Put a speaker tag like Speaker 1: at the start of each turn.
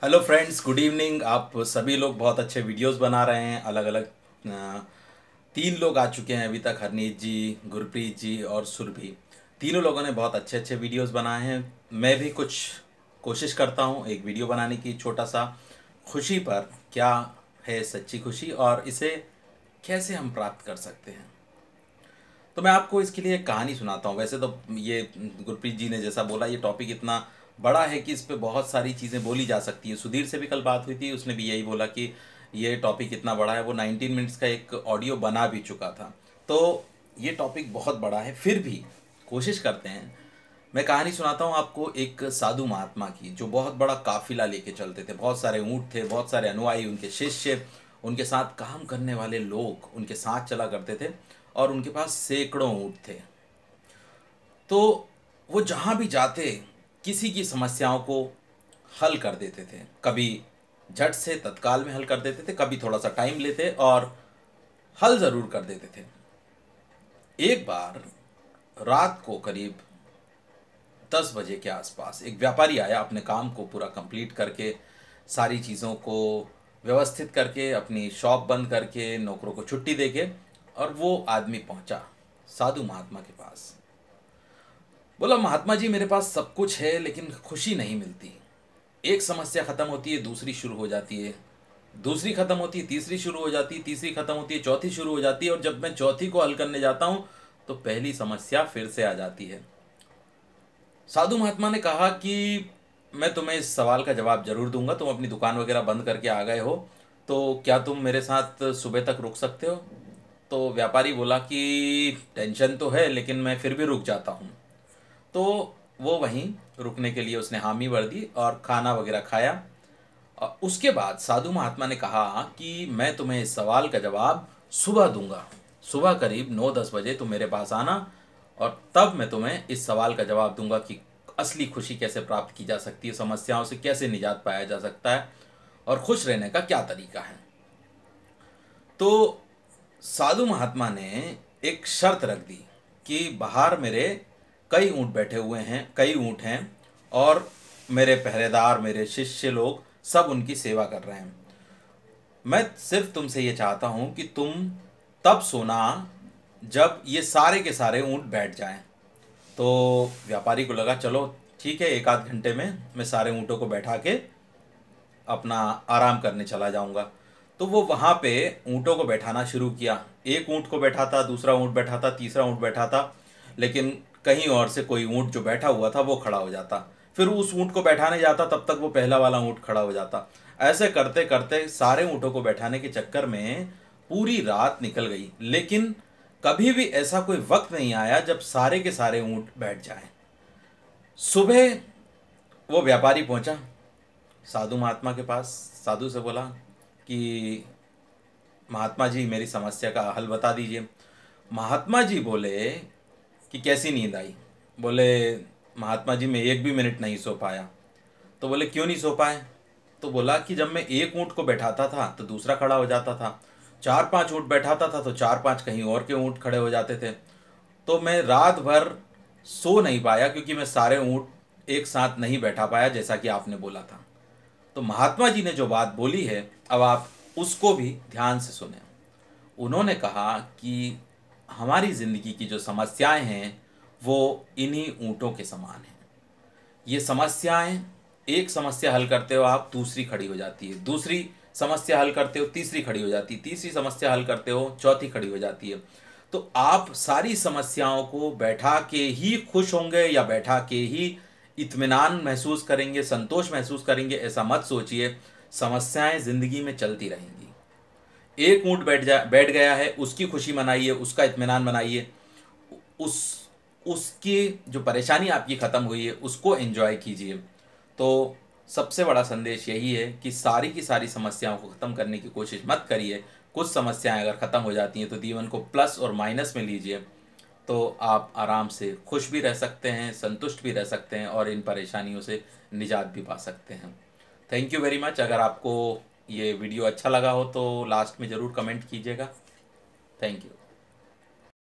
Speaker 1: Hello friends, good evening. आप सभी लोग बहुत अच्छे वीडियोस बना रहे हैं। अलग अलग तीन लोग आ चुके हैं अभी तक, हरनीत जी, गुरप्रीत जी और सुरभि। तीनों लोगों ने बहुत अच्छे अच्छे वीडियोस बनाए हैं। मैं भी कुछ कोशिश करता हूँ एक वीडियो बनाने की, छोटा सा। खुशी पर क्या है सच्ची खुशी और इसे कैसे हम प्राप्त कर सकते हैं। तो मैं आपको इसके लिए एक कहानी सुनाता हूँ। वैसे तो ये गुरप्रीत जी ने जैसा बोला, ये टॉपिक इतना बड़ा है कि इस पे बहुत सारी चीज़ें बोली जा सकती हैं। सुधीर से भी कल बात हुई थी, उसने भी यही बोला कि ये टॉपिक इतना बड़ा है। वो 19 मिनट्स का एक ऑडियो बना भी चुका था। तो ये टॉपिक बहुत बड़ा है, फिर भी कोशिश करते हैं। मैं कहानी सुनाता हूँ आपको एक साधु महात्मा की, जो बहुत बड़ा काफिला लेके चलते थे। बहुत सारे ऊँट थे, बहुत सारे अनुयायी, उनके शिष्य, उनके साथ काम करने वाले लोग उनके साथ चला करते थे और उनके पास सैकड़ों ऊँट थे। तो वो जहाँ भी जाते किसी की समस्याओं को हल कर देते थे। कभी झट से तत्काल में हल कर देते थे, कभी थोड़ा सा टाइम लेते और हल ज़रूर कर देते थे। एक बार रात को करीब 10 बजे के आसपास एक व्यापारी आया, अपने काम को पूरा कंप्लीट करके, सारी चीज़ों को व्यवस्थित करके, अपनी शॉप बंद करके, नौकरों को छुट्टी देके, और वो आदमी पहुंचा साधु महात्मा के पास। बोला, महात्मा जी मेरे पास सब कुछ है लेकिन खुशी नहीं मिलती। एक समस्या खत्म होती है, दूसरी शुरू हो जाती है, दूसरी खत्म होती है, तीसरी शुरू हो जाती है, तीसरी खत्म होती है, चौथी शुरू हो जाती है, और जब मैं चौथी को हल करने जाता हूं तो पहली समस्या फिर से आ जाती है। साधु महात्मा ने कहा कि मैं तुम्हें इस सवाल का जवाब जरूर दूंगा। तुम अपनी दुकान वगैरह बंद करके आ गए हो, तो क्या तुम मेरे साथ सुबह तक रुक सकते हो? तो व्यापारी बोला कि टेंशन तो है लेकिन मैं फिर भी रुक जाता हूँ। तो वो वहीं रुकने के लिए उसने हामी भर दी और खाना वगैरह खाया। और उसके बाद साधु महात्मा ने कहा कि मैं तुम्हें इस सवाल का जवाब सुबह दूंगा। सुबह करीब 9-10 बजे तुम मेरे पास आना और तब मैं तुम्हें इस सवाल का जवाब दूंगा कि असली खुशी कैसे प्राप्त की जा सकती है, समस्याओं से कैसे निजात पाया जा सकता है और खुश रहने का क्या तरीका है। तो साधु महात्मा ने एक शर्त रख दी कि बाहर मेरे कई ऊँट बैठे हुए हैं, कई ऊँट हैं, और मेरे पहरेदार, मेरे शिष्य लोग सब उनकी सेवा कर रहे हैं। मैं सिर्फ तुमसे ये चाहता हूँ कि तुम तब सोना जब ये सारे के सारे ऊँट बैठ जाएं। तो व्यापारी को लगा चलो ठीक है, एक आध घंटे में मैं सारे ऊँटों को बैठा के अपना आराम करने चला जाऊंगा। तो वो वहाँ पे ऊँटों को बैठाना शुरू किया। एक ऊँट को बैठाता, दूसरा ऊँट बैठाता, तीसरा ऊँट बैठाता, लेकिन कहीं और से कोई ऊँट जो बैठा हुआ था वो खड़ा हो जाता। फिर उस ऊँट को बैठाने जाता, तब तक वो पहला वाला ऊँट खड़ा हो जाता। ऐसे करते करते सारे ऊँटों को बैठाने के चक्कर में पूरी रात निकल गई, लेकिन कभी भी ऐसा कोई वक्त नहीं आया जब सारे के सारे ऊँट बैठ जाएं। सुबह वो व्यापारी पहुंचा साधु महात्मा के पास। साधु से बोला कि महात्मा जी मेरी समस्या का हल बता दीजिए। महात्मा जी बोले कि कैसी नींद आई? बोले, महात्मा जी मैं एक भी मिनट नहीं सो पाया। तो बोले क्यों नहीं सो पाए? तो बोला कि जब मैं एक ऊँट को बैठाता था तो दूसरा खड़ा हो जाता था, 4-5 ऊँट बैठाता था तो 4-5 कहीं और के ऊँट खड़े हो जाते थे। तो मैं रात भर सो नहीं पाया क्योंकि मैं सारे ऊँट एक साथ नहीं बैठा पाया जैसा कि आपने बोला था। तो महात्मा जी ने जो बात बोली है, अब आप उसको भी ध्यान से सुने। उन्होंने कहा कि हमारी ज़िंदगी की जो समस्याएं हैं वो इन्हीं ऊँटों के समान हैं। ये समस्याएं, एक समस्या हल करते हो आप, दूसरी खड़ी हो जाती है, दूसरी समस्या हल करते हो, तीसरी खड़ी हो जाती है, तीसरी समस्या हल करते हो, चौथी खड़ी हो जाती है। तो आप सारी समस्याओं को बैठा के ही खुश होंगे या बैठा के ही इत्मीनान महसूस करेंगे, संतोष महसूस करेंगे, ऐसा मत सोचिए। समस्याएं जिंदगी में चलती रहेंगी। एक ऊँट बैठ गया है, उसकी खुशी मनाइए, उसका इत्मीनान मनाइए, उस उसकी जो परेशानी आपकी ख़त्म हुई है उसको एंजॉय कीजिए। तो सबसे बड़ा संदेश यही है कि सारी की सारी समस्याओं को ख़त्म करने की कोशिश मत करिए। कुछ समस्याएं अगर ख़त्म हो जाती हैं तो जीवन को प्लस और माइनस में लीजिए, तो आप आराम से खुश भी रह सकते हैं, संतुष्ट भी रह सकते हैं और इन परेशानियों से निजात भी पा सकते हैं। Thank you very much. अगर आपको ये वीडियो अच्छा लगा हो तो लास्ट में ज़रूर कमेंट कीजिएगा। Thank you.